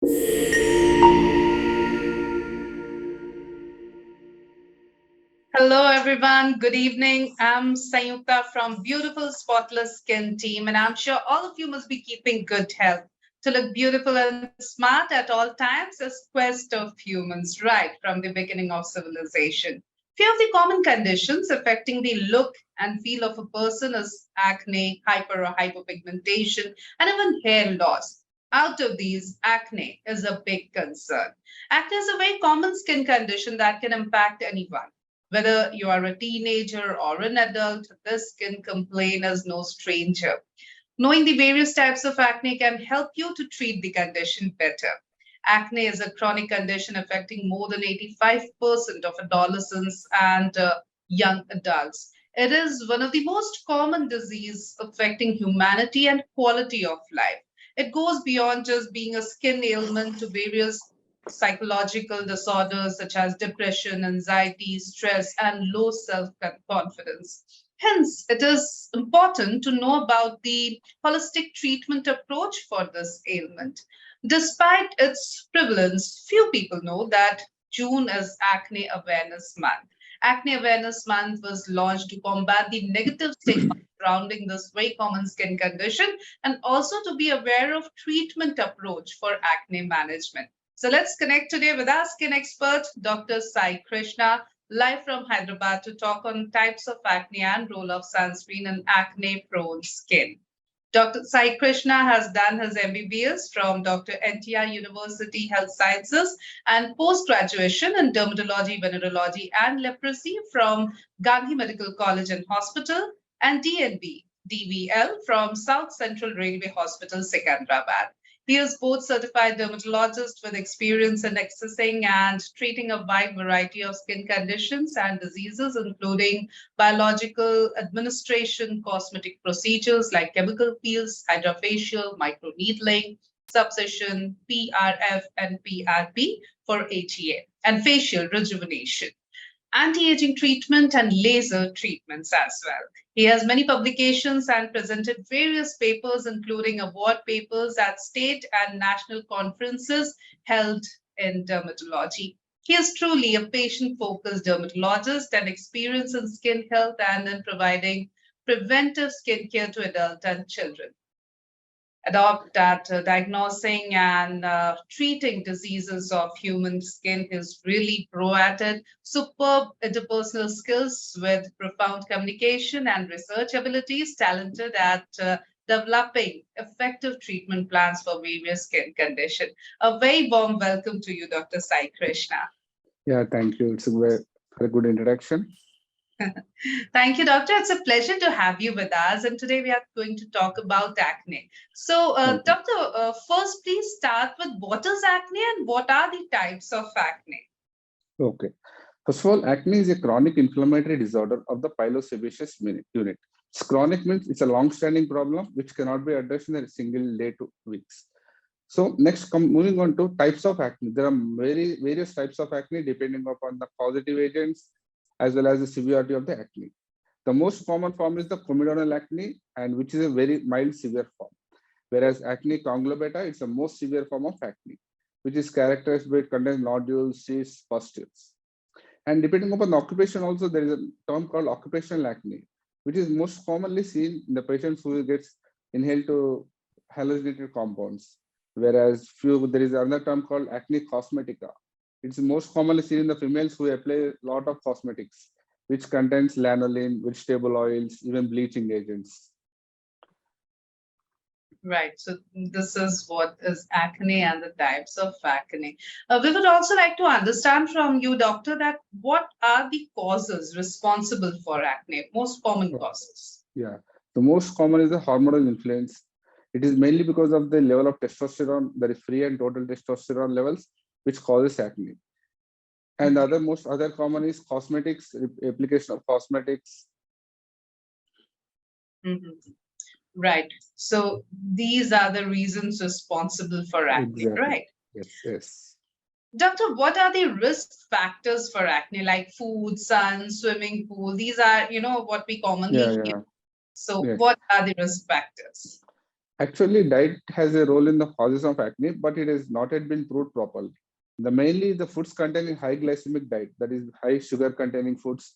Hello, everyone. Good evening. I'm Sayukta from Beautiful Spotless Skin team, and I'm sure all of you must be keeping good health to look beautiful and smart at all times as quest of humans, right from the beginning of civilization. Few of the common conditions affecting the look and feel of a person is acne, hyper or hypopigmentation, and even hair loss. Out of these, acne is a big concern. Acne is a very common skin condition that can impact anyone. Whether you are a teenager or an adult, this skin complaint is no stranger. Knowing the various types of acne can help you to treat the condition better. Acne is a chronic condition affecting more than 85% of adolescents and young adults. It is one of the most common diseases affecting humanity and quality of life. It goes beyond just being a skin ailment to various psychological disorders such as depression, anxiety, stress, and low self confidence. Hence, it is important to know about the holistic treatment approach for this ailment. Despite its prevalence, few people know that June is Acne Awareness Month. Acne Awareness Month was launched to combat the negative stigma surrounding this very common skin condition and also to be aware of treatment approach for acne management. So let's connect today with our skin expert, Dr. Sai Krishna, live from Hyderabad to talk on types of acne and role of sunscreen in acne-prone skin. Dr. Sai Krishna has done his MBBS from Dr. NTR University Health Sciences and post-graduation in dermatology, venereology, and leprosy from Gandhi Medical College and Hospital and DNB, DVL from South Central Railway Hospital, Secunderabad. He is both certified dermatologist with experience in accessing and treating a wide variety of skin conditions and diseases, including biological administration, cosmetic procedures like chemical peels, hydrofacial, microneedling, subcision, PRF, and PRP for HEA, and facial rejuvenation, anti-aging treatment, and laser treatments as well. He has many publications and presented various papers, including award papers at state and national conferences held in dermatology. He is truly a patient-focused dermatologist and experienced in skin health and in providing preventive skincare to adults and children. Adopt at diagnosing and treating diseases of human skin. Is really pro at it. Superb interpersonal skills with profound communication and research abilities, talented at developing effective treatment plans for various skin conditions. A very warm welcome to you, Dr. Sai Krishna. Yeah, thank you. It's a very good introduction. Thank you, doctor. It's a pleasure to have you with us. And today we are going to talk about acne. So, Okay. doctor, first, please start with what is acne and what are the types of acne? Okay. First of all, acne is a chronic inflammatory disorder of the pilosebaceous unit. It's chronic means it's a long-standing problem which cannot be addressed in a single day to weeks. So next, moving on to types of acne. There are various types of acne depending upon the causative agents as well as the severity of the acne. The most common form is the comedonal acne, and which is a very mild severe form. Whereas acne conglobata, it's the most severe form of acne, which is characterized by it contains nodules, cysts, pustules. And depending upon the occupation, also there is a term called occupational acne, which is most commonly seen in the patients who gets inhaled to hallucinated compounds. Whereas there is another term called acne cosmetica. It's most commonly seen in the females who apply a lot of cosmetics, which contains lanolin, vegetable oils, even bleaching agents. Right. So this is what is acne and the types of acne. We would also like to understand from you, doctor, that what are the causes responsible for acne, most common causes? Yeah, the most common is the hormonal influence. It is mainly because of the level of testosterone, that is free and total testosterone levels, which causes acne. And the most common is cosmetics, application of cosmetics. Mhm. Right. So these are the reasons responsible for acne, Exactly. right? Yes, yes. Doctor, what are the risk factors for acne, like food, sun, swimming pool? These are, what we commonly Yeah, hear. yeah. So Yes. what are the risk factors? Actually, diet has a role in the causes of acne, but it has not yet been proved properly. The mainly the foods containing high glycemic diet, that is high sugar containing foods,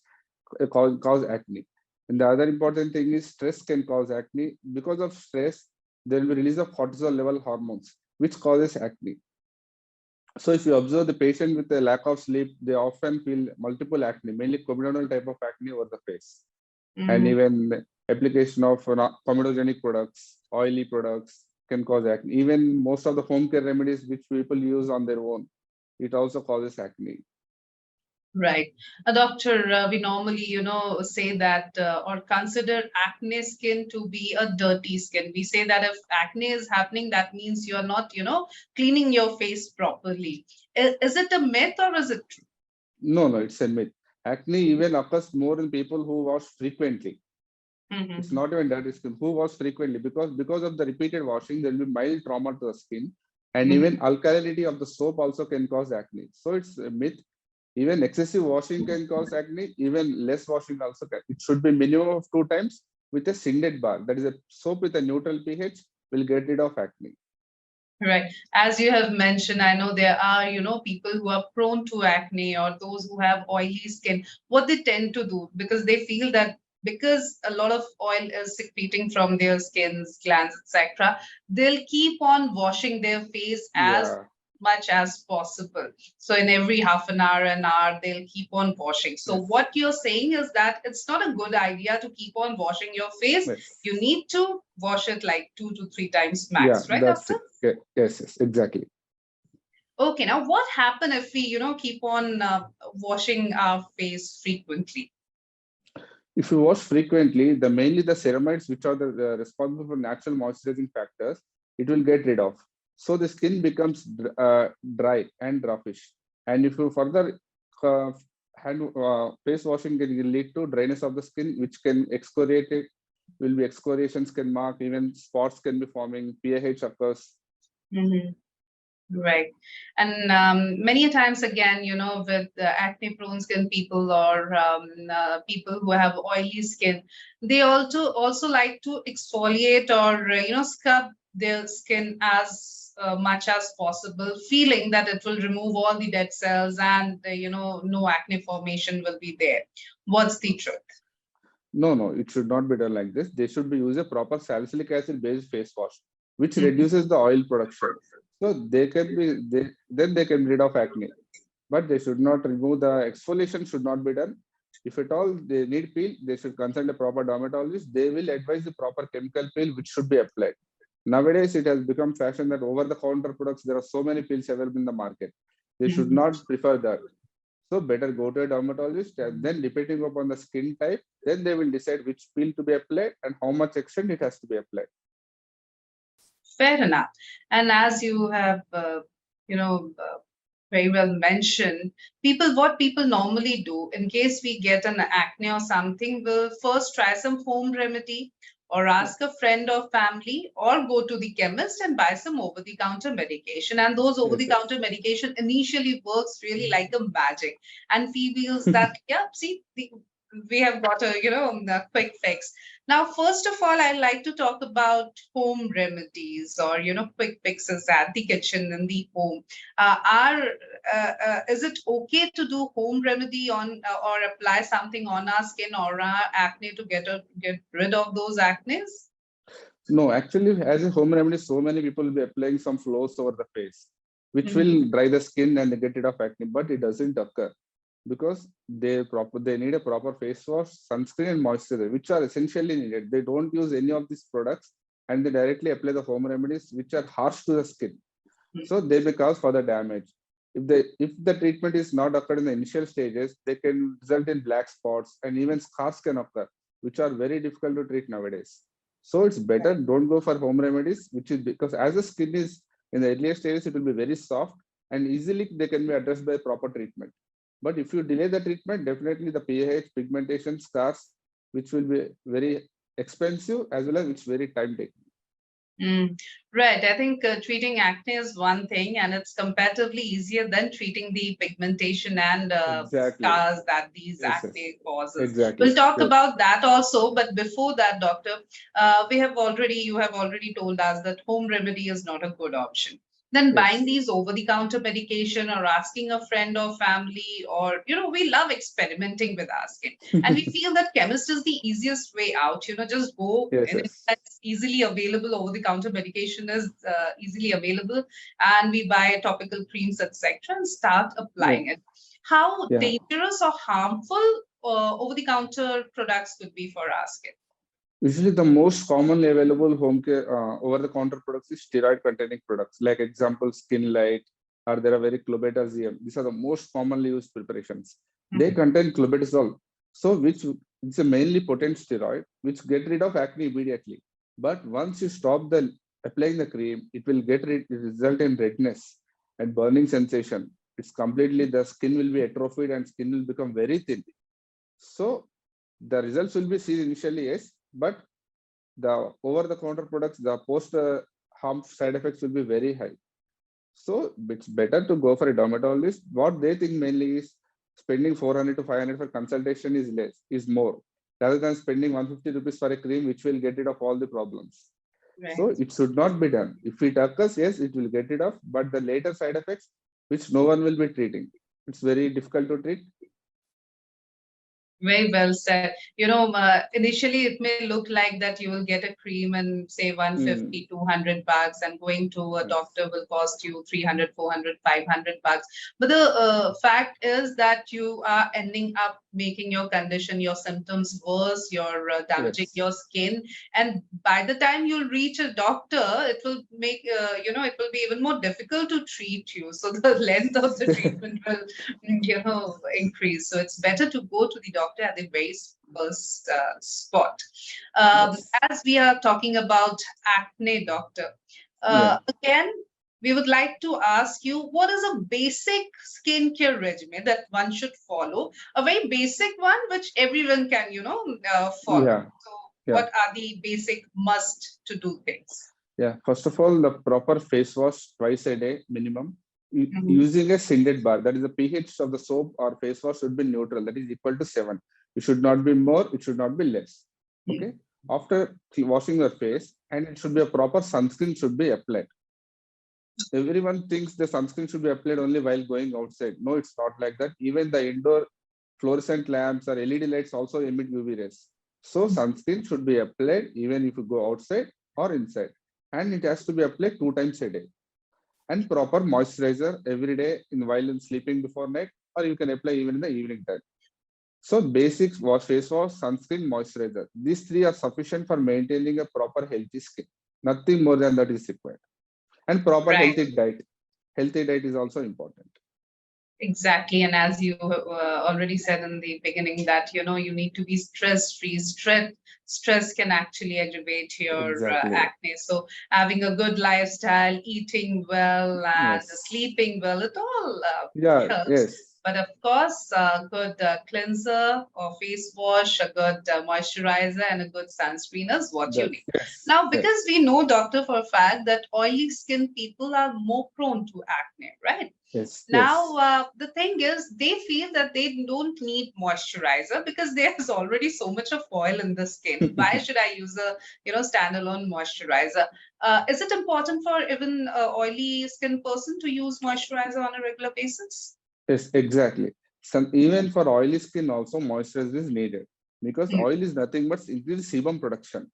cause acne. And the other important thing is stress can cause acne. Because of stress, there will be release of cortisol level hormones, which causes acne. So if you observe the patient with a lack of sleep, they often feel multiple acne, mainly comedonal type of acne over the face. And Mhm. even application of comedogenic products, oily products can cause acne. Even most of the home care remedies which people use on their own, it also causes acne. Right. Doctor, we normally, say that or consider acne skin to be a dirty skin. We say that if acne is happening, that means you're not, cleaning your face properly. Is it a myth or is it true? No, no, it's a myth. Acne even occurs more in people who wash frequently. It's Mhm. not even dirty skin. Who wash frequently? Because of the repeated washing, there will be mild trauma to the skin, and even Mhm. alkalinity of the soap also can cause acne. So it's a myth. Even excessive washing can cause acne. Even less washing also can. It should be minimum of 2 times with a singlet bar. That is a soap with a neutral pH will get rid of acne. Right. As you have mentioned, I know there are, people who are prone to acne or those who have oily skin. What they tend to do, because they feel that because a lot of oil is secreting from their skins, glands, etc., they'll keep on washing their face as Yeah. much as possible. So in every half an hour, they'll keep on washing. So Yes. what you're saying is that it's not a good idea to keep on washing your face. Yes. You need to wash it like 2 to 3 times Yeah. max, right, That's doctor? it. Yes. Yes. Exactly. Okay, now what happen if we, keep on washing our face frequently? If you wash frequently, the mainly the ceramides, which are the responsible for natural moisturizing factors, it will get rid of. So the skin becomes dry and roughish. And if you further face washing can lead to dryness of the skin, which can excoriate it. Will be excoriations can mark, even spots can be forming, PAH occurs. Hmm. Right. And many a times again, with acne prone skin people or people who have oily skin, they also like to exfoliate or, scrub their skin as much as possible, feeling that it will remove all the dead cells and, no acne formation will be there. What's the truth? No, no, it should not be done like this. They should be use a proper salicylic acid based face wash, which Mhm. reduces the oil production. So then they can rid of acne. But they should not remove the exfoliation should not be done. If at all they need peel, they should consult a proper dermatologist. They will advise the proper chemical peel which should be applied. Nowadays, it has become fashion that over-the-counter products, there are so many peels available in the market. They should Mhm. not prefer that. So better go to a dermatologist and then depending upon the skin type, then they will decide which peel to be applied and how much extent it has to be applied. Fair enough. And as you have, you know, uh, very well mentioned, what people normally do in case we get an acne or something, will first try some home remedy or Yeah. ask a friend or family or go to the chemist and buy some over the counter medication. And those over Yes, the yes. counter medication initially works really like a magic and feels that, yeah, see, we have got a quick fix. Now, first of all, I like to talk about home remedies or, quick fixes at the kitchen in the home. Is it okay to do home remedy on or apply something on our skin or our acne to get rid of those acnes? No, actually, as a home remedy, so many people will be applying some flows over the face, which Mhm. will dry the skin and get rid of acne, but it doesn't occur because they need a proper face wash, sunscreen, and moisturizer, which are essentially needed. They don't use any of these products and they directly apply the home remedies, which are harsh to the skin. So they may cause further damage. If the treatment is not occurred in the initial stages, they can result in black spots and even scars can occur, which are very difficult to treat nowadays. So it's better don't go for home remedies, which is because as the skin is in the earlier stages, it will be very soft and easily they can be addressed by proper treatment. But if you delay the treatment, definitely the PAH, pigmentation, scars, which will be very expensive as well as it's very time taking. Mm, right. I think treating acne is one thing, and it's comparatively easier than treating the pigmentation and Exactly. scars that these Yes, yes. acne causes. Exactly. We'll talk Yes. about that also, but before that, doctor, you have already told us that home remedy is not a good option. Then buying Yes. these over-the-counter medication or asking a friend or family, or we love experimenting with our skin, and we feel that chemist is the easiest way out. Just go Yes, in, yes. that's easily available. Over the counter medication is easily available, and we buy topical creams, etc., and start Yeah. applying it. How Yeah. dangerous or harmful over the counter products could be for our skin? Usually, the most commonly available home care over-the-counter products is steroid-containing products, like example, Skin Light, or there are very clobetasol. These are the most commonly used preparations. They Mhm. contain clobetasol, so which it's a mainly potent steroid, which get rid of acne immediately. But once you stop the applying the cream, it will result in redness and burning sensation. It's completely the skin will be atrophied and skin will become very thin. So the results will be seen initially, yes, but the over-the-counter products, the post harm side effects will be very high. So it's better to go for a dermatologist. What they think mainly is spending 400 to 500 for consultation is less, is more, rather than spending 150 rupees for a cream, which will get rid of all the problems. So Right. it should not be done. If it occurs, yes, it will get rid of, but the later side effects, which no one will be treating, it's very difficult to treat. Very well said. Initially it may look like that you will get a cream and say Mm, 150, 200 bucks, and going to a yes, doctor will cost you 300, 400, 500 bucks. But the fact is that you are ending up making your condition, your symptoms worse, you're damaging yes, your skin. And by the time you'll reach a doctor, it will be even more difficult to treat you. So the length of the treatment will increase. So it's better to go to the doctor at the very first spot. yes, As we are talking about acne, doctor, yeah. again, we would like to ask you, what is a basic skincare regimen that one should follow? A very basic one which everyone can follow. Yeah, So yeah, what are the basic must to do things? yeah. First of all, the proper face wash twice a day minimum. Mhm. Using a Sinded bar, that is the pH of the soap or face wash should be neutral. That is equal to 7. It should not be more. It should not be less. Okay. After washing your face, and it should be a proper sunscreen should be applied. Everyone thinks the sunscreen should be applied only while going outside. No, it's not like that. Even the indoor fluorescent lamps or LED lights also emit UV rays. So sunscreen should be applied even if you go outside or inside. And it has to be applied 2 times a day. And proper moisturizer every day in while in sleeping before night, or you can apply even in the evening time. So basics wash, face wash, sunscreen, moisturizer. These three are sufficient for maintaining a proper healthy skin. Nothing more than that is required. And proper Right. healthy diet. Healthy diet is also important. Exactly. And as you already said in the beginning, that you need to be stress free. Stress can actually aggravate your Exactly. acne. So having a good lifestyle, eating well, and Yes. sleeping well, it all Yeah. helps. Yes. But of course, a good cleanser or face wash, a good moisturizer, and a good sunscreen is what you That. need. Yes. Now, because Yes. we know, doctor, for a fact that oily skin people are more prone to acne, right? Yes. Now, Yes. the thing is, they feel that they don't need moisturizer because there's already so much of oil in the skin. Why should I use a, standalone moisturizer? Is it important for even a oily skin person to use moisturizer on a regular basis? Yes, exactly. Some even for oily skin also moisturizer is needed because Hmm. oil is nothing but increase sebum production.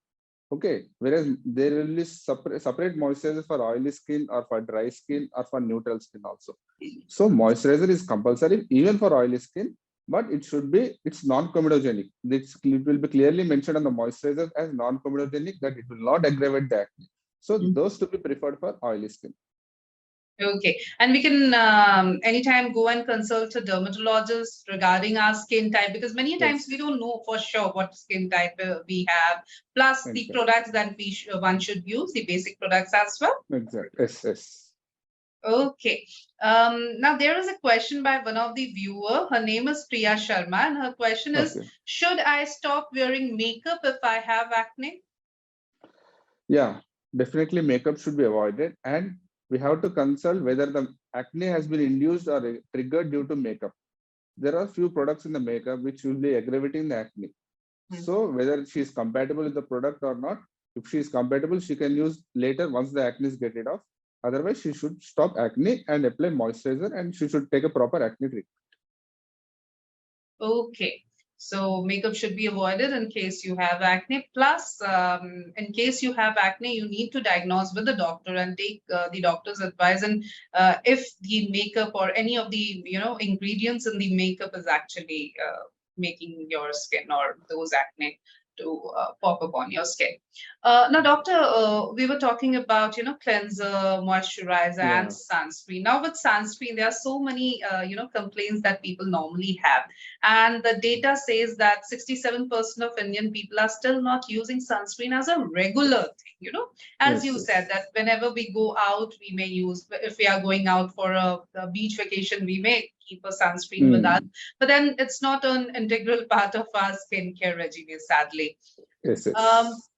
Okay, whereas there will be separate moisturizer for oily skin or for dry skin or for neutral skin also. So moisturizer is compulsory even for oily skin, but it's non-comedogenic. It will be clearly mentioned on the moisturizer as non-comedogenic that it will not aggravate the acne. So those to be preferred for oily skin. Okay. And we can anytime go and consult a dermatologist regarding our skin type, because many times we Yes, don't know for sure what skin type we have, plus the exactly. products that one should use, the basic products as well. Exactly. Yes, yes. Okay. Now there is a question by one of the viewer. Her name is Priya Sharma, and her question is, Okay. should I stop wearing makeup if I have acne? Yeah. Definitely makeup should be avoided, and we have to consult whether the acne has been induced or triggered due to makeup. There are few products in the makeup which will be aggravating the acne. So whether she is compatible with the product or not, if she is compatible, she can use later once the acne is get rid off. Otherwise, she should stop acne and apply moisturizer, and she should take a proper acne treatment. Okay. So makeup should be avoided in case you have acne. Plus, in case you have acne, you need to diagnose with the doctor and take the doctor's advice. And if the makeup or any of the ingredients in the makeup is actually making your skin or those acne to pop up on your skin. Now, doctor, we were talking about cleanser, moisturizer, and Yeah. sunscreen. Now, with sunscreen, there are so many complaints that people normally have, and the data says that 67% of Indian people are still not using sunscreen as a regular thing. As Yes. you said, that whenever we go out, we may use. If we are going out for a beach vacation, we may keep a sunscreen with us, but then it's not an integral part of our skincare regime, sadly. Yes.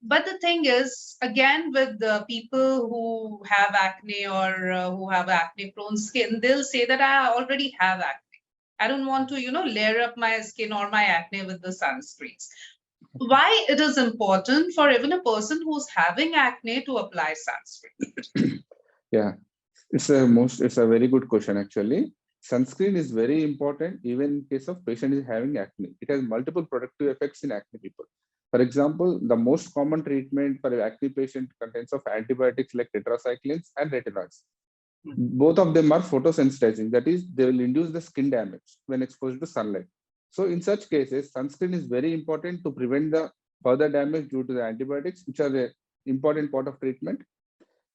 But the thing is, again, with the people who have acne or who have acne prone skin, they'll say that I already have acne. I don't want to, layer up my skin or my acne with the sunscreens. Why it is important for even a person who's having acne to apply sunscreen? Yeah, it's a very good question actually. Sunscreen is very important even in case of patient is having acne. It has multiple protective effects in acne people. For example, the most common treatment for acne patient contains of antibiotics like tetracyclines and retinoids. Both of them are photosensitizing, that is, they will induce the skin damage when exposed to sunlight. So in such cases, sunscreen is very important to prevent the further damage due to the antibiotics, which are the important part of treatment.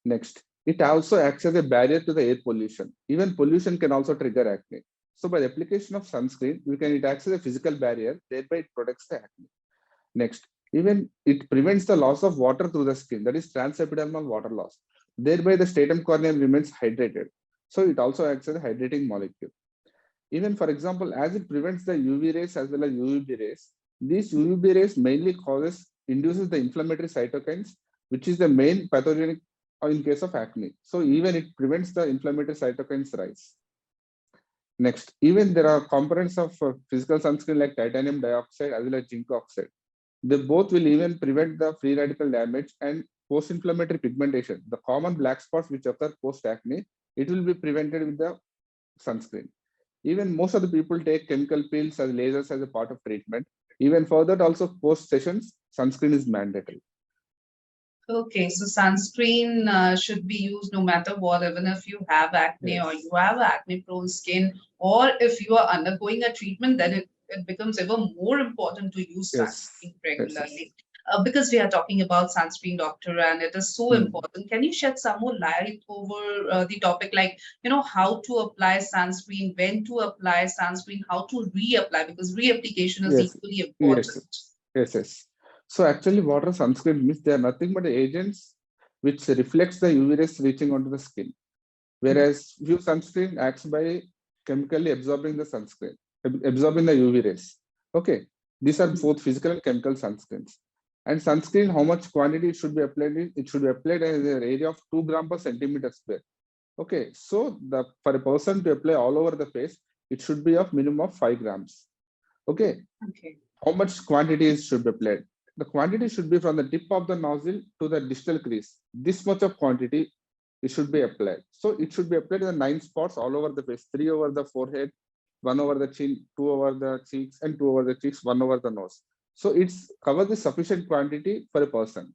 Next, it also acts as a barrier to the air pollution. Even pollution can also trigger acne. So by the application of sunscreen, it acts as a physical barrier, thereby it protects the acne. Next, even it prevents the loss of water through the skin, that is transepidermal water loss. Thereby the stratum corneum remains hydrated. So it also acts as a hydrating molecule. Even for example, as it prevents the UV rays as well as UVB rays, these UVB rays mainly induces the inflammatory cytokines, which is the main pathogenic in case of acne. So even it prevents the inflammatory cytokines rise. Next, even there are components of physical sunscreen like titanium dioxide as well as zinc oxide. They both will even prevent the free radical damage and post-inflammatory pigmentation. The common black spots which occur post-acne, it will be prevented with the sunscreen. Even most of the people take chemical peels as lasers as a part of treatment. Even further, also post-sessions, sunscreen is mandatory. Okay, so sunscreen should be used no matter what, even if you have acne or you have acne prone skin, or if you are undergoing a treatment, then it becomes even more important to use sunscreen regularly. Because we are talking about sunscreen, doctor, and it is so important. Can you shed some more light over the topic, like, how to apply sunscreen, when to apply sunscreen, how to reapply, because reapplication is equally important. Yes. So actually, water sunscreen means they are nothing but agents which reflects the UV rays reaching onto the skin. Whereas few sunscreen acts by chemically absorbing the sunscreen, absorbing the UV rays. Okay, these are both physical and chemical sunscreens. And sunscreen, how much quantity it should be applied? It should be applied as an area of 2 grams per centimeter square. Okay, so for a person to apply all over the face, it should be of minimum of 5 grams. Okay. How much quantity should be applied? The quantity should be from the tip of the nozzle to the distal crease. This much of quantity it should be applied. So it should be applied in the 9 spots all over the face, 3 over the forehead, 1 over the chin, 2 over the cheeks, and 2 over the cheeks, 1 over the nose. So it's covers the sufficient quantity for a person.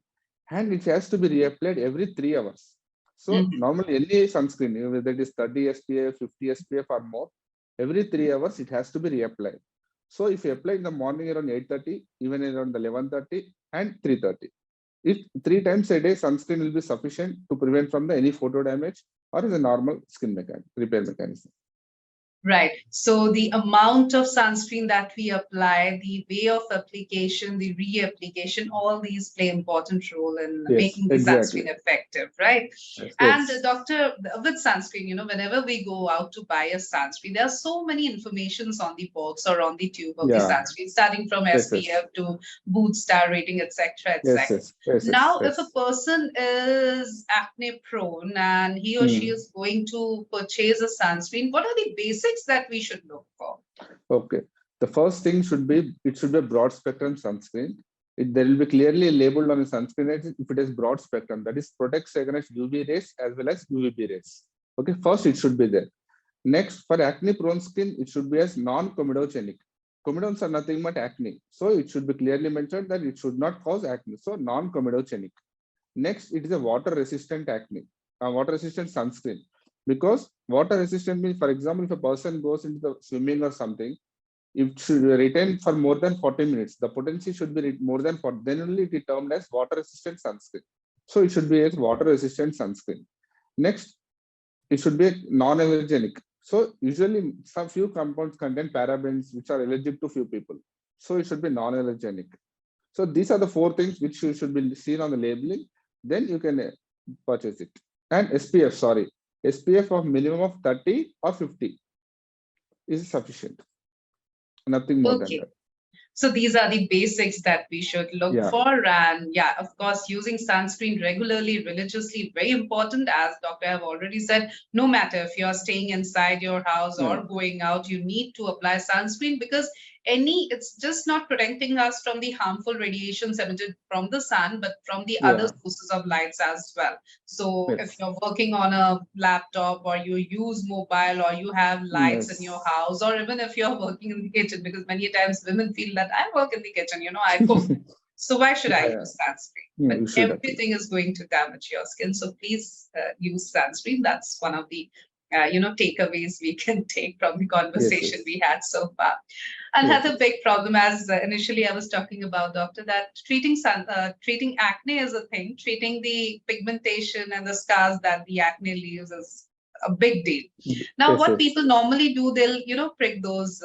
And it has to be reapplied every 3 hours. So normally any sunscreen, whether it is 30 SPF, 50 SPF or more, every 3 hours it has to be reapplied. So if you apply in the morning around 8:30, even around 11:30 and 3:30, if 3 times a day, sunscreen will be sufficient to prevent from any photo damage or is a normal skin repair mechanism. Right. So the amount of sunscreen that we apply, the way of application, the reapplication, all these play important role in Yes, making the exactly. sunscreen effective, right? Yes, And yes. doctor, with sunscreen, whenever we go out to buy a sunscreen, there are so many informations on the box or on the tube of the Yeah. sunscreen, starting from Yes, yes. SPF to boot star rating, etc., Yes, etc. yes. Yes, yes. Now, if a Yes. person is acne prone and he or she Hmm. is going to purchase a sunscreen, what are the basics that we should look for? Okay. The first thing should be, it should be a broad spectrum sunscreen. There will be clearly labeled on the sunscreen that if it is broad spectrum, that is protects against UV rays as well as UVB rays. Okay, first it should be there. Next, for acne prone skin, it should be as non-comedogenic. Comedones are nothing but acne. So it should be clearly mentioned that it should not cause acne. So non-comedogenic. Next, it is a water resistant acne, water resistant sunscreen. Because water resistant means, for example, if a person goes into the swimming or something, it should retain for more than 40 minutes. The potency should be more than 40, then only it is termed as water resistant sunscreen. So it should be a water resistant sunscreen. Next, it should be non-allergenic. So usually some few compounds contain parabens which are allergic to few people. So it should be non-allergenic. So these are the four things which you should be seen on the labeling. Then you can purchase it. And SPF, sorry, SPF of minimum of 30 or 50 is sufficient. Nothing more than Okay. that. So these are the basics that we should look Yeah. for. And yeah, of course, using sunscreen regularly, religiously, very important. As doctor have already said, no matter if you're staying inside your house Yeah. or going out, you need to apply sunscreen because it's just not protecting us from the harmful radiations emitted from the sun, but from the other Yeah. sources of lights as well. So if Yes. you're working on a laptop or you use mobile or you have lights in your Yes. house, or even if you're working in the kitchen, because many times women feel that I work in the kitchen, I cook. So why should I Yeah, yeah. use sunscreen? But You should actually. everything is going to damage your skin. So please use sunscreen. That's one of the takeaways we can take from the Yes, conversation yes. we had so far. Yes, Another yes. big problem, as initially I was talking about, doctor, that treating acne is a thing. Treating the pigmentation and the scars that the acne leaves is a big deal. Now, Yes, what yes. people normally do, they'll prick those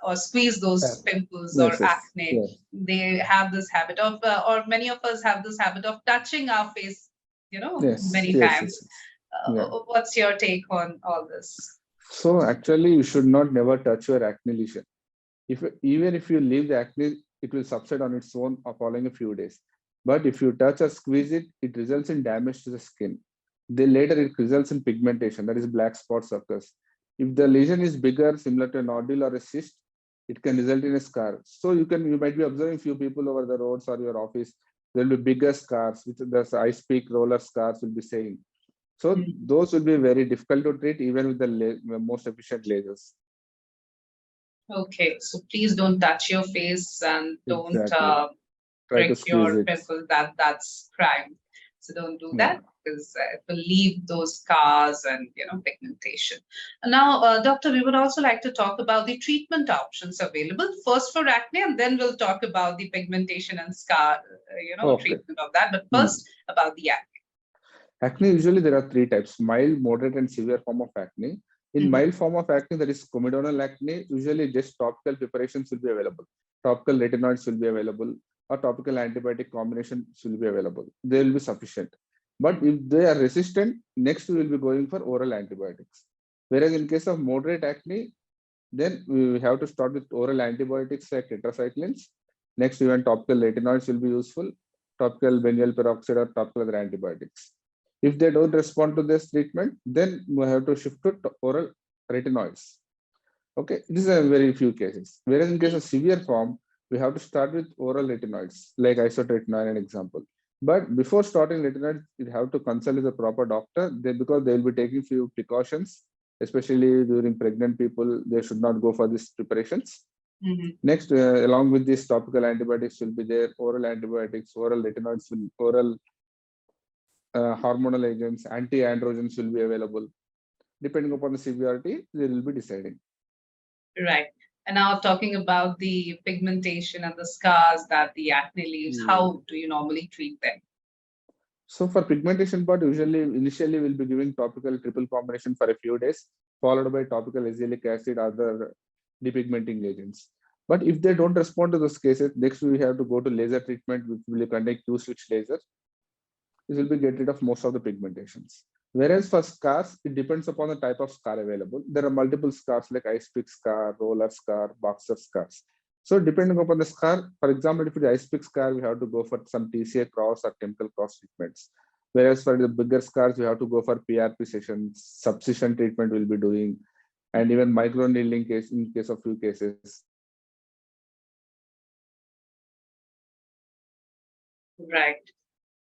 or squeeze those pimples or Yes, yes. acne. Yes. They have this habit of, or many of us have this habit of touching our face, Yes, many yes, times. yes. Yeah. What's your take on all this? So actually, you should not never touch your acne lesion. Even if you leave the acne, it will subside on its own following a few days. But if you touch or squeeze it, it results in damage to the skin. Then later it results in pigmentation, that is black spots occurs. If the lesion is bigger, similar to a nodule or a cyst, it can result in a scar. So you might be observing few people over the roads or your office. There will be bigger scars, which the ice peak roller scars will be saying. So Hmm. those will be very difficult to treat even with the most efficient lasers. Okay, so please don't touch your face and don't Exactly. Try to prick squeeze your it. pimple. That's crime. So don't do Yeah. that because it will leave those scars and pigmentation. Now, doctor, we would also like to talk about the treatment options available first for acne, and then we'll talk about the pigmentation and scar, Okay. treatment of that. But Hmm. first, about the acne. Acne, usually there are three types: mild, moderate, and severe form of acne. In Mhm. mild form of acne, that is comedonal acne, usually just topical preparations will be available. Topical retinoids will be available, or topical antibiotic combinations will be available. They will be sufficient. But if they are resistant, next we will be going for oral antibiotics. Whereas in case of moderate acne, then we have to start with oral antibiotics like tetracyclines. Next, even topical retinoids will be useful, topical benzoyl peroxide or topical other antibiotics. If they don't respond to this treatment, then we have to shift to oral retinoids. Okay, this is a very few cases. Whereas in case of severe form, we have to start with oral retinoids, like isotretinoin, an example. But before starting retinoids, you have to consult with a proper doctor because they will be taking few precautions, especially during pregnant people. They should not go for these preparations. Mhm. Next, along with these topical antibiotics will be there, oral antibiotics, oral retinoids, oral hormonal agents, anti-androgens will be available. Depending upon the severity, they will be deciding. Right. And now talking about the pigmentation and the scars that the acne leaves, Mm. how do you normally treat them? So for pigmentation part, usually initially we'll be giving topical triple combination for a few days. followed by topical azelaic acid, other depigmenting agents. But if they don't respond to those cases, next we have to go to laser treatment, which will conduct Q-switch laser. This will be get rid of most of the pigmentations. Whereas for scars, it depends upon the type of scar available. There are multiple scars like ice pick scar, roller scar, boxer scars. So depending upon the scar, for example, if it's ice pick scar, we have to go for some TCA cross or chemical cross treatments. Whereas for the bigger scars, we have to go for PRP sessions, subcision treatment we'll be doing, and even micro needling case in case of few cases. Right.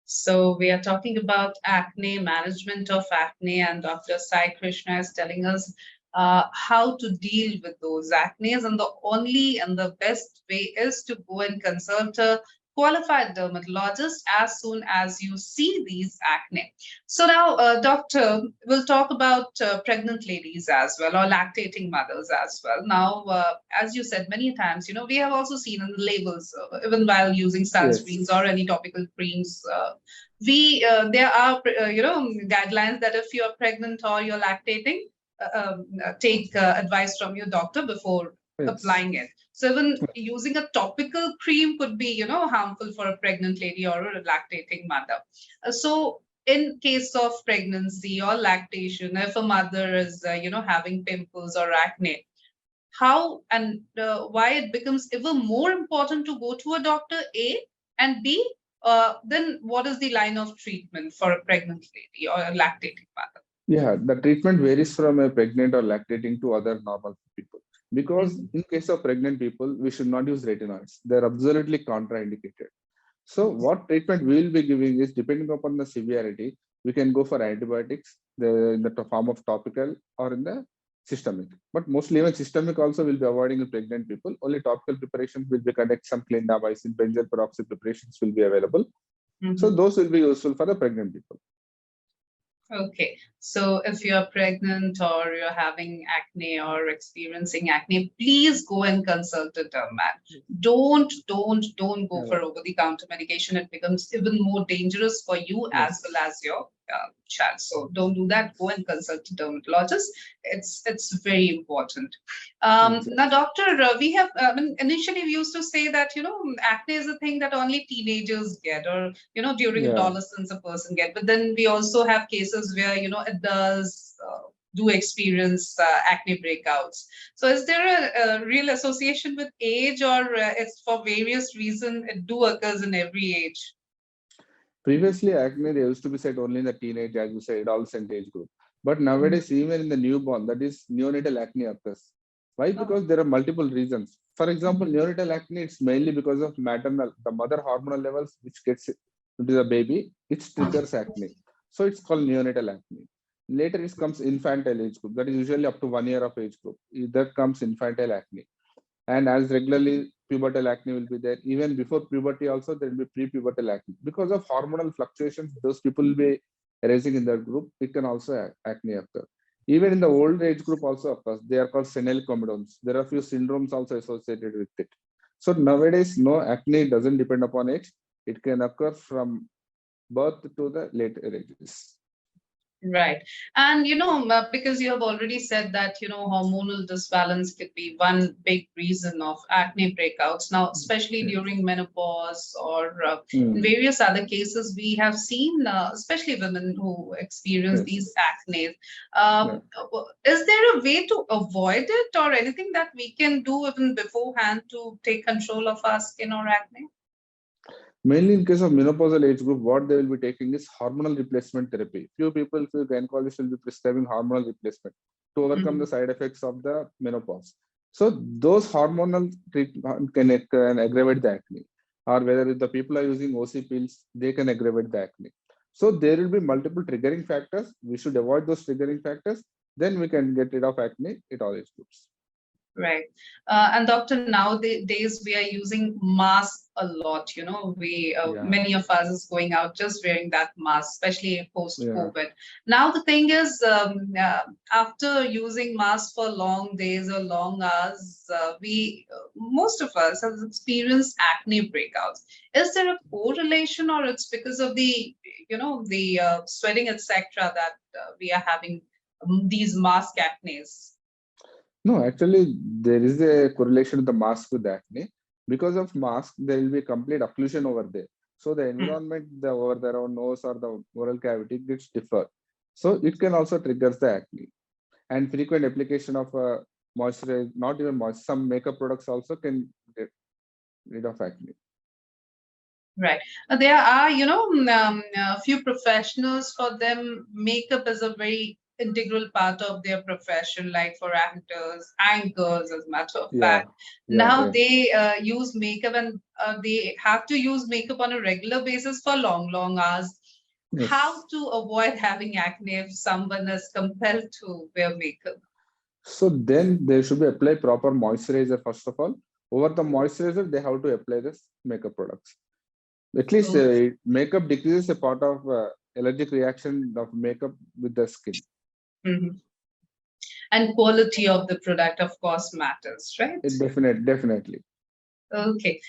So we are talking about acne, management of acne, and Dr. Sai Krishna is telling us how to deal with those acnes. And the only and the best way is to go and consult a qualified dermatologist as soon as you see these acne. So now, doctor, we'll talk about pregnant ladies as well, or lactating mothers as well. Now, as you said many times, we have also seen in the labels, even while using sunscreens Yes. or any topical creams, there are guidelines that if you're pregnant or you're lactating, take advice from your doctor before Yes. applying it. So even using a topical cream could be, harmful for a pregnant lady or a lactating mother. So in case of pregnancy or lactation, if a mother is, having pimples or acne, how and why it becomes even more important to go to a doctor, A, and B, then what is the line of treatment for a pregnant lady or a lactating mother? Yeah, the treatment varies from a pregnant or lactating to other normal people. Because in case of pregnant people, we should not use retinoids. They're absolutely contraindicated. So what treatment we will be giving is depending upon the severity, we can go for antibiotics in the form of topical or in the systemic. But mostly even systemic also will be avoiding in pregnant people. Only topical preparations will be conduct some clindamycin, benzoyl peroxide preparations will be available. So those will be useful for the pregnant people. Okay, so if you're pregnant or you're having acne or experiencing acne, please go and consult a dermat. Don't go for over-the-counter medication. It becomes even more dangerous for you as well as your child. So don't do that. Go and consult a dermatologist. It's very important. Now, doctor, we have initially we used to say that acne is a thing that only teenagers get, or during adolescence a person get. But then we also have cases where adults do experience acne breakouts. So is there a real association with age, or it's for various reasons it do occurs in every age? Previously, acne they used to be said only in the teenage, as you said, adolescent age group. But nowadays, even in the newborn, that is neonatal acne occurs. Why? Because there are multiple reasons. For example, neonatal acne, it's mainly because of maternal, the mother hormonal levels which gets into the baby, it triggers acne. So it's called neonatal acne. Later it comes infantile age group, that is usually up to 1 year of age group. That comes infantile acne. And as regularly pubertal acne will be there. Even before puberty also there will be pre-pubertal acne. Because of hormonal fluctuations, those people will be arising in that group. It can also acne occur. Even in the old age group also occurs. They are called senile comedones. There are a few syndromes also associated with it. So nowadays, no, acne doesn't depend upon age. It can occur from birth to the later ages. Right. And, because you have already said that, hormonal disbalance could be one big reason of acne breakouts. Now, especially during menopause or in various other cases, we have seen, especially women who experience these acne. Is there a way to avoid it, or anything that we can do even beforehand to take control of our skin or acne? Mainly in case of menopausal age group, what they will be taking is hormonal replacement therapy. Few people, few gynecologists will be prescribing hormonal replacement to overcome the side effects of the menopause. So those hormonal treatment can aggravate the acne. Or whether if the people are using OC pills, they can aggravate the acne. So there will be multiple triggering factors. We should avoid those triggering factors. Then we can get rid of acne at all age groups. Right. And doctor, nowadays we are using masks a lot. Many of us is going out just wearing that mask, especially post-COVID. Now the thing is, after using masks for long days or long hours, most of us have experienced acne breakouts. Is there a correlation, or it's because of the sweating, etc., that we are having these mask acnes? No, actually, there is a correlation with the mask with acne. Because of mask, there will be complete occlusion over there. So the Hmm. environment over the around nose or the oral cavity gets differ. So it can also triggers the acne. And frequent application of moisturizer, not even moisture, some makeup products also can get rid of acne. Right. There are, a few professionals, for them, makeup is a very integral part of their profession, like for actors, anchors, as a matter of Yeah, fact. yeah, Now yeah. they use makeup, and they have to use makeup on a regular basis for long, long hours. How Yes. to avoid having acne if someone is compelled to wear makeup? So then they should be apply proper moisturizer first of all. Over the moisturizer, they have to apply this makeup products. At least makeup decreases a part of allergic reaction of makeup with the skin. Mhm. And quality of the product, of course, matters, right? Definitely. Okay.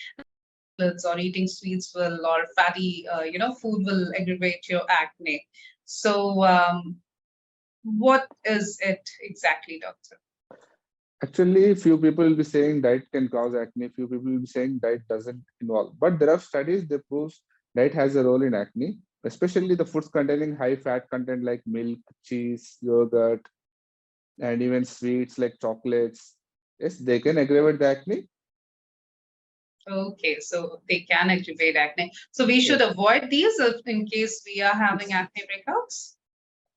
Or eating sweets will, or fatty, food will aggravate your acne. So, what is it exactly, doctor? Actually, few people will be saying diet can cause acne. Few people will be saying diet doesn't involve. But there are studies that proves diet has a role in acne, especially the foods containing high fat content like milk, cheese, yogurt, and even sweets like chocolates. Yes, they can aggravate the acne. Okay, so they can aggravate acne. So we should Yes, avoid these in case we are having it's acne breakouts.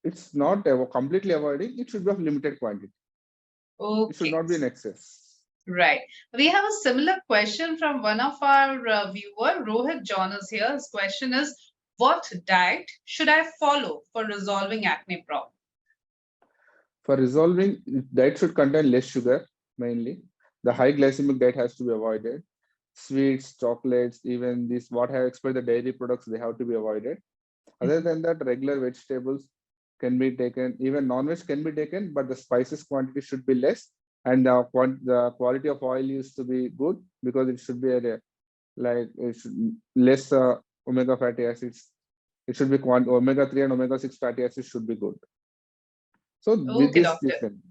it's not completely avoiding. It should be of limited quantity. It should Okay, not be in excess. right. We have a similar question from one of our viewer, Rohit John is here. His question is, what diet should I follow for resolving acne problem? For resolving, diet should contain less sugar mainly. The high glycemic diet has to be avoided. Sweets, chocolates, even this what have expired the dairy products, they have to be avoided. Other than that, regular vegetables can be taken. Even non-veg can be taken, but the spices quantity should be less, and the quality of oil used to be good because it should be like it should, less omega fatty acids. It should be omega 3 and omega 6 fatty acids should be good. So with Okay, this, you doctor. can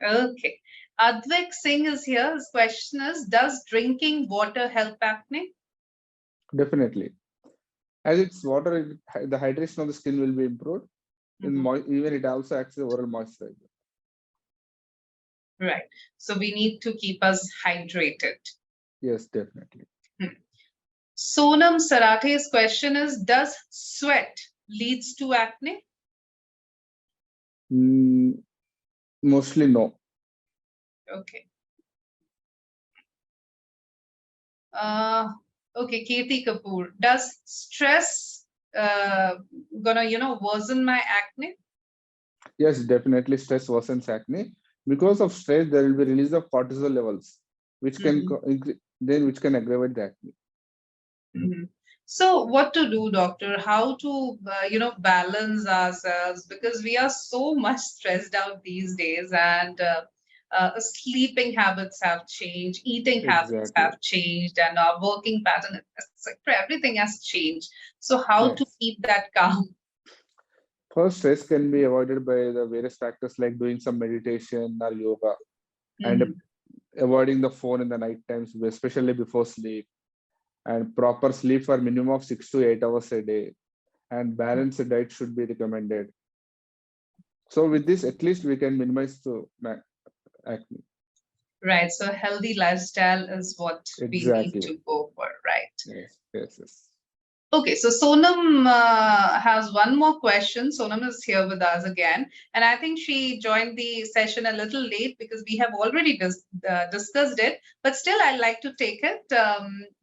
Okay. Advik Singh is here. His question is, does drinking water help acne? definitely, as it's water, the hydration of the skin will be improved. Mhm. Even it also acts as oral moisturizer. Right. So we need to keep us hydrated. Yes, definitely. Hmm. Sonam Sarathe's question is, does sweat leads to acne? Mm, mostly no. Okay. Uh, okay, Kirti Kapoor, does stress gonna, worsen my acne? Yes, definitely stress worsens acne. Because of stress, there will be release of cortisol levels, which can Mhm. which can aggravate the acne. Mhm. So, what to do, doctor? How to, balance ourselves, because we are so much stressed out these days, and sleeping habits have changed, eating habits Exactly. have changed, and our working pattern, etc. Everything has changed. So, how to Yes. keep that calm? First, stress can be avoided by the various factors like doing some meditation or yoga and Mhm. avoiding the phone in the night times, especially before sleep, and proper sleep for minimum of 6 to 8 hours a day, and balanced diet should be recommended. So with this, at least we can minimize the acne. Right. So, healthy lifestyle is what we need Exactly. to go for, right? Yes, yes, yes. Okay, so Sonam has one more question. Sonam is here with us again, and I think she joined the session a little late because we have already discussed it. But still, I'd like to take it.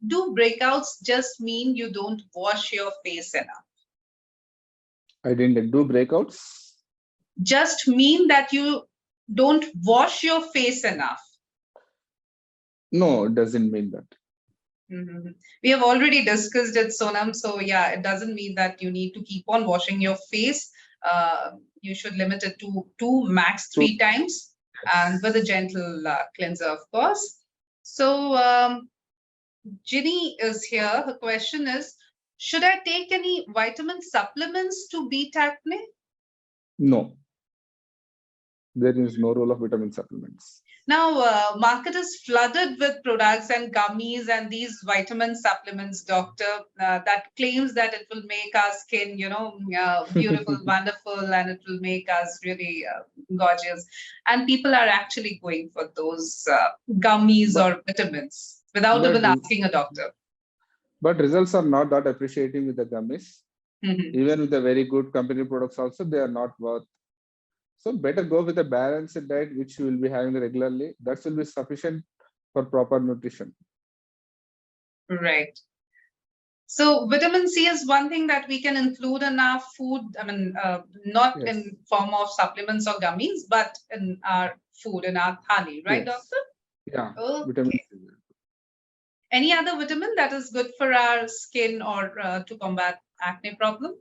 Do breakouts just mean you don't wash your face enough? I didn't do breakouts. Just mean that you don't wash your face enough? No, it doesn't mean that. Mhm. We have already discussed it, Sonam. So yeah, it doesn't mean that you need to keep on washing your face. You should limit it to two, max So, 3 times, and with a yes. gentle cleanser, of course. So Ginny is here. Her question is, should I take any vitamin supplements to beat acne? No. There is no role of vitamin supplements. Now, market is flooded with products and gummies and these vitamin supplements, doctor, that claims that it will make our skin, beautiful, wonderful, and it will make us really gorgeous. And people are actually going for those gummies But or vitamins without but even asking a doctor. but results are not that appreciating with the gummies. Mhm. Even with the very good company products, also they are not worth. So better go with a balanced diet, which you will be having regularly. That will be sufficient for proper nutrition. Right. So vitamin C is one thing that we can include in our food. I mean, not Yes. in form of supplements or gummies, but in our food, in our thali, right, Yes. doctor? Yeah. Vitamin Okay. C. Any other vitamin that is good for our skin or to combat acne problem?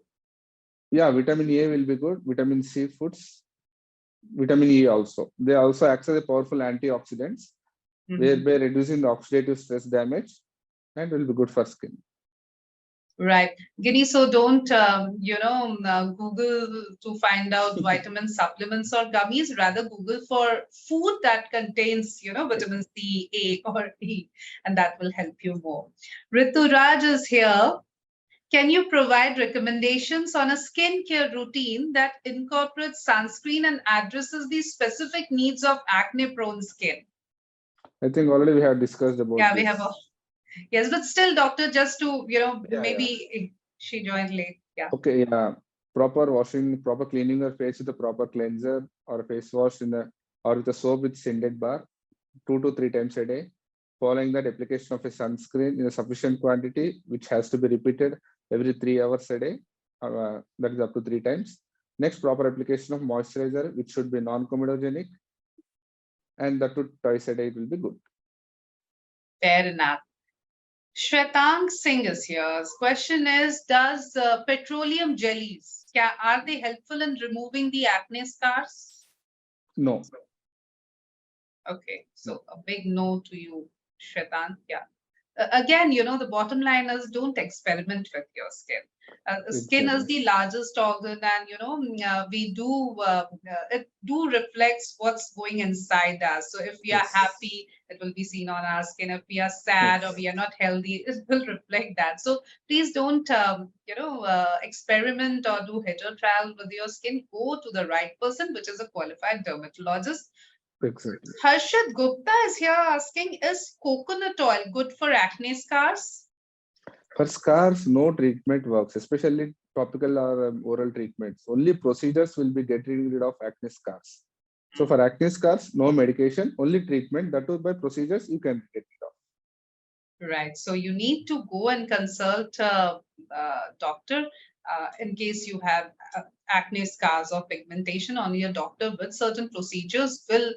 Yeah, vitamin A will be good. Vitamin C foods. Vitamin E also. They also act as a powerful antioxidants, Mhm. whereby reducing the oxidative stress damage and will be good for skin. Right. Guinea, so don't, Google to find out vitamin supplements or gummies. Rather, Google for food that contains, vitamin C, A, or E, and that will help you more. Rituraj is here. Can you provide recommendations on a skincare routine that incorporates sunscreen and addresses the specific needs of acne-prone skin? I think already we have discussed about Yeah, we have a this. yes, but still, doctor, just to Yeah. maybe she joined late. Yeah. Okay, yeah. Proper washing, proper cleaning your face with a proper cleanser or a face wash or with a soap with scented bar 2 to 3 times a day. Following that, application of a sunscreen in a sufficient quantity, which has to be repeated every 3 hours a day. That is up to 3 times. Next, proper application of moisturizer, which should be non-comedogenic, and that to twice a day will be good. Fair enough. Shwetang Singh is here. His question is, does petroleum jellies, are they helpful in removing the acne scars? No, Okay, no. so a big no to you, Shwetang. Yeah. Again, the bottom line is don't experiment with your skin. Skin is Exactly. the largest organ, and we do it do reflects what's going inside us. So if we are Yes. happy, it will be seen on our skin. If we are sad or Yes. we are not healthy, it will reflect that. So please don't experiment or do hit or trial with your skin. Go to the right person, which is a qualified dermatologist. Exactly. Harshad Gupta is here asking, is coconut oil good for acne scars? For scars, no treatment works, especially topical or oral treatments. Only procedures will be getting rid of acne scars. So for acne scars, no medication, only treatment. That too by procedures you can get rid of. Right. So you need to go and consult a doctor in case you have acne scars or pigmentation. Only a doctor with certain procedures will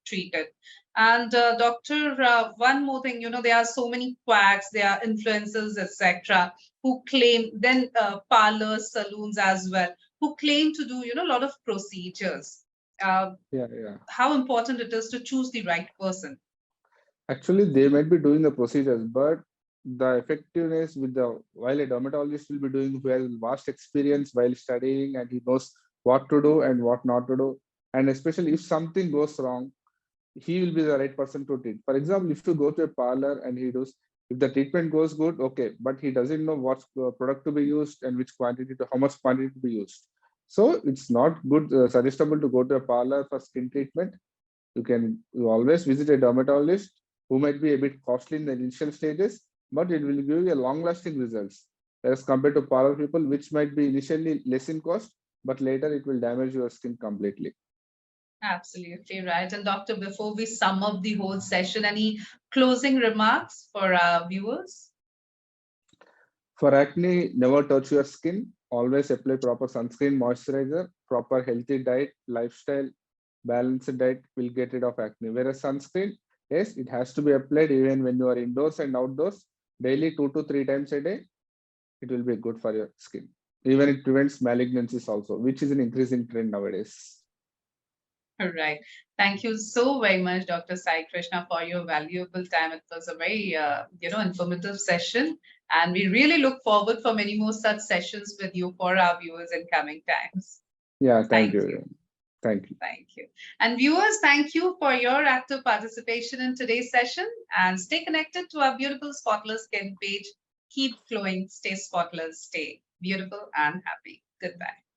treat it. And doctor, one more thing, there are so many quacks, there are influencers, etc., who claim, then parlors, saloons as well, who claim to do, a lot of procedures. Yeah. How important it is to choose the right person. Actually, they might be doing the procedures, but the effectiveness with the while a dermatologist will be doing who has vast experience while studying and he knows what to do and what not to do. And especially if something goes wrong, he will be the right person to treat. For example, if you go to a parlor and he does, if the treatment goes good, okay, but he doesn't know what product to be used and which quantity to how much quantity to be used. So it's not good suggestible to go to a parlor for skin treatment. You always visit a dermatologist who might be a bit costly in the initial stages, but it will give you a long-lasting results. As compared to parlor people, which might be initially less in cost, but later it will damage your skin completely. Absolutely right. And doctor, before we sum up the whole session, any closing remarks for our viewers? For acne, never touch your skin. Always apply proper sunscreen, moisturizer, proper healthy diet, lifestyle, balanced diet will get rid of acne. Whereas sunscreen, yes, it has to be applied even when you are indoors and outdoors, daily 2 to 3 times a day. It will be good for your skin. Even it prevents malignancies also, which is an increasing trend nowadays. All right. Thank you so very much, Dr. Sai Krishna, for your valuable time. It was a very, informative session. And we really look forward for many more such sessions with you for our viewers in coming times. Yeah, thank Thank you. you. Thank you. Thank you. And viewers, thank you for your active participation in today's session, and stay connected to our beautiful Spotless Skin page. Keep glowing, stay spotless, stay beautiful and happy. Goodbye.